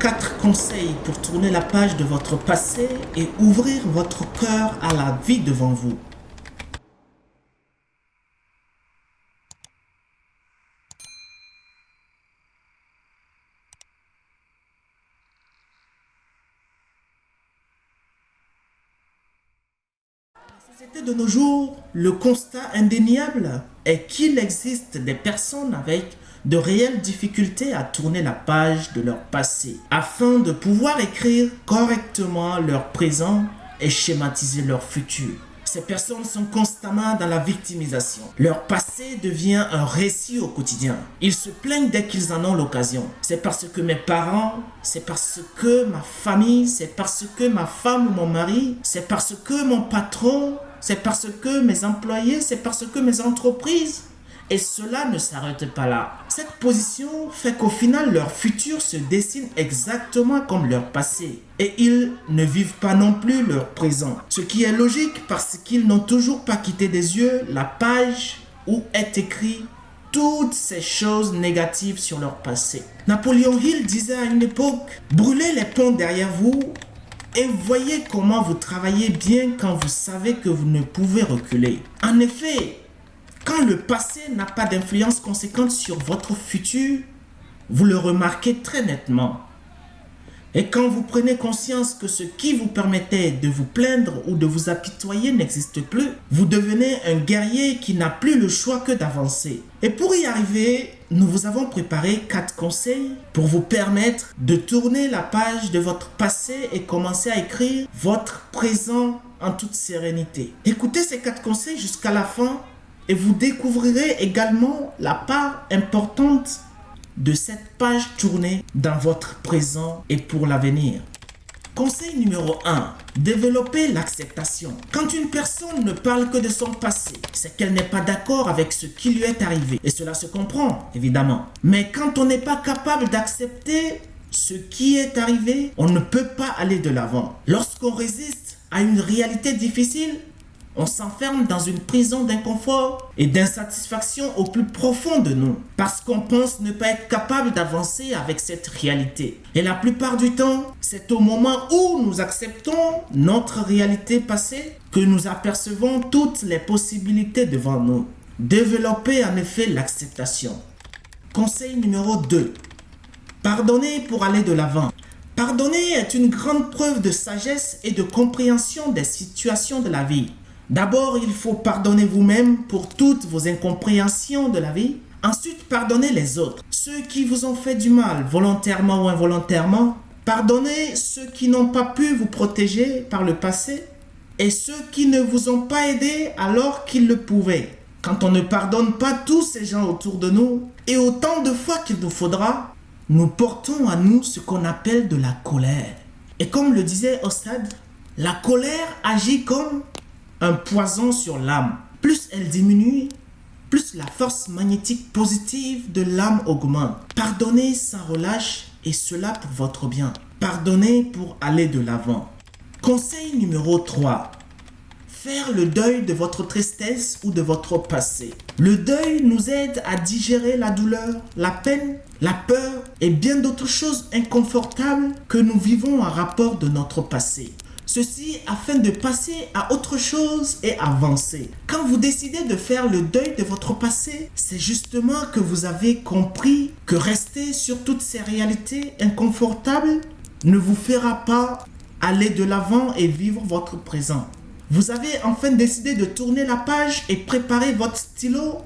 4 conseils pour tourner la page de votre passé et ouvrir votre cœur à la vie devant vous. Dans la société de nos jours, le constat indéniable est qu'il existe des personnes avec de réelles difficultés à tourner la page de leur passé afin de pouvoir écrire correctement leur présent et schématiser leur futur. Ces personnes sont constamment dans la victimisation. Leur passé devient un récit au quotidien. Ils se plaignent dès qu'ils en ont l'occasion. C'est parce que mes parents, c'est parce que ma famille, c'est parce que ma femme ou mon mari, c'est parce que mon patron, c'est parce que mes employés, c'est parce que mes entreprises. Et cela ne s'arrête pas là. Cette position fait qu'au final, leur futur se dessine exactement comme leur passé. Et ils ne vivent pas non plus leur présent. Ce qui est logique parce qu'ils n'ont toujours pas quitté des yeux la page où est écrit toutes ces choses négatives sur leur passé. Napoléon Hill disait à une époque, brûlez les ponts derrière vous et voyez comment vous travaillez bien quand vous savez que vous ne pouvez reculer. En effet, quand le passé n'a pas d'influence conséquente sur votre futur, vous le remarquez très nettement. Et quand vous prenez conscience que ce qui vous permettait de vous plaindre ou de vous apitoyer n'existe plus, vous devenez un guerrier qui n'a plus le choix que d'avancer. Et pour y arriver, nous vous avons préparé 4 conseils pour vous permettre de tourner la page de votre passé et commencer à écrire votre présent en toute sérénité. Écoutez ces 4 conseils jusqu'à la fin. Et vous découvrirez également la part importante de cette page tournée dans votre présent et pour l'avenir. Conseil numéro 1. Développer l'acceptation. Quand une personne ne parle que de son passé, c'est qu'elle n'est pas d'accord avec ce qui lui est arrivé. Et cela se comprend, évidemment. Mais quand on n'est pas capable d'accepter ce qui est arrivé, on ne peut pas aller de l'avant. Lorsqu'on résiste à une réalité difficile, on s'enferme dans une prison d'inconfort et d'insatisfaction au plus profond de nous parce qu'on pense ne pas être capable d'avancer avec cette réalité. Et la plupart du temps, c'est au moment où nous acceptons notre réalité passée que nous apercevons toutes les possibilités devant nous. Développer en effet l'acceptation. Conseil numéro 2. Pardonner pour aller de l'avant. Pardonner est une grande preuve de sagesse et de compréhension des situations de la vie. D'abord, il faut pardonner vous-même pour toutes vos incompréhensions de la vie. Ensuite, pardonnez les autres, ceux qui vous ont fait du mal, volontairement ou involontairement. Pardonnez ceux qui n'ont pas pu vous protéger par le passé et ceux qui ne vous ont pas aidé alors qu'ils le pouvaient. Quand on ne pardonne pas tous ces gens autour de nous et autant de fois qu'il nous faudra, nous portons à nous ce qu'on appelle de la colère. Et comme le disait Ostad, la colère agit comme un poison sur l'âme. Plus elle diminue, plus la force magnétique positive de l'âme augmente. Pardonnez sans relâche et cela pour votre bien. Pardonnez pour aller de l'avant. Conseil numéro 3. Faire le deuil de votre tristesse ou de votre passé. Le deuil nous aide à digérer la douleur, la peine, la peur et bien d'autres choses inconfortables que nous vivons en rapport de notre passé. Ceci afin de passer à autre chose et avancer. Quand vous décidez de faire le deuil de votre passé, c'est justement que vous avez compris que rester sur toutes ces réalités inconfortables ne vous fera pas aller de l'avant et vivre votre présent. Vous avez enfin décidé de tourner la page et préparer votre stylo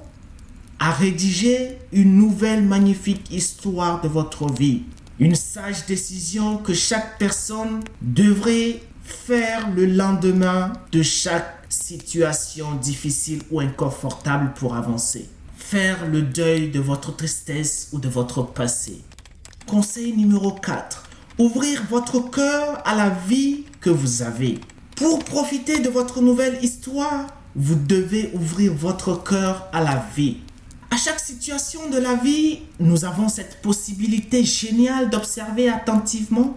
à rédiger une nouvelle magnifique histoire de votre vie. Une sage décision que chaque personne devrait faire le lendemain de chaque situation difficile ou inconfortable pour avancer. Faire le deuil de votre tristesse ou de votre passé. Conseil numéro 4. Ouvrir votre cœur à la vie que vous avez. Pour profiter de votre nouvelle histoire, vous devez ouvrir votre cœur à la vie. À chaque situation de la vie, nous avons cette possibilité géniale d'observer attentivement,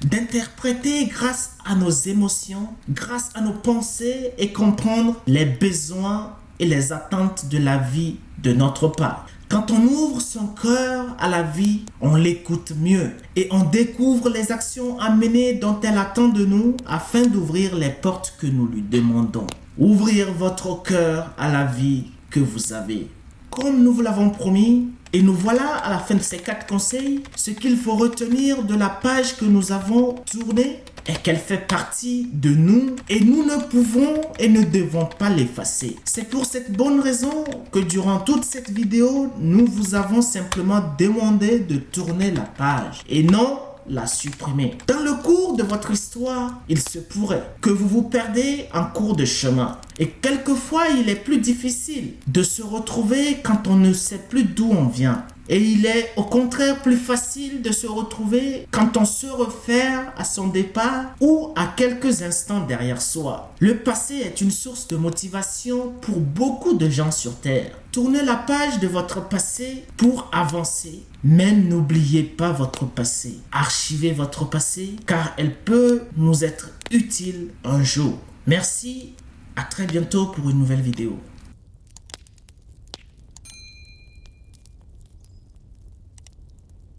d'interpréter grâce à nos émotions, grâce à nos pensées et comprendre les besoins et les attentes de la vie de notre part. Quand on ouvre son cœur à la vie, on l'écoute mieux et on découvre les actions à mener dont elle attend de nous afin d'ouvrir les portes que nous lui demandons. Ouvrir votre cœur à la vie que vous avez. Comme nous vous l'avons promis, et nous voilà à la fin de ces 4 conseils, ce qu'il faut retenir de la page que nous avons tournée est qu'elle fait partie de nous et nous ne pouvons et ne devons pas l'effacer. C'est pour cette bonne raison que durant toute cette vidéo, nous vous avons simplement demandé de tourner la page et non la supprimer. Dans le cours de votre histoire, il se pourrait que vous vous perdez en cours de chemin. Et quelquefois, il est plus difficile de se retrouver quand on ne sait plus d'où on vient. Et il est au contraire plus facile de se retrouver quand on se réfère à son départ ou à quelques instants derrière soi. Le passé est une source de motivation pour beaucoup de gens sur Terre. Tournez la page de votre passé pour avancer. Mais n'oubliez pas votre passé. Archivez votre passé car elle peut nous être utile un jour. Merci, à très bientôt pour une nouvelle vidéo.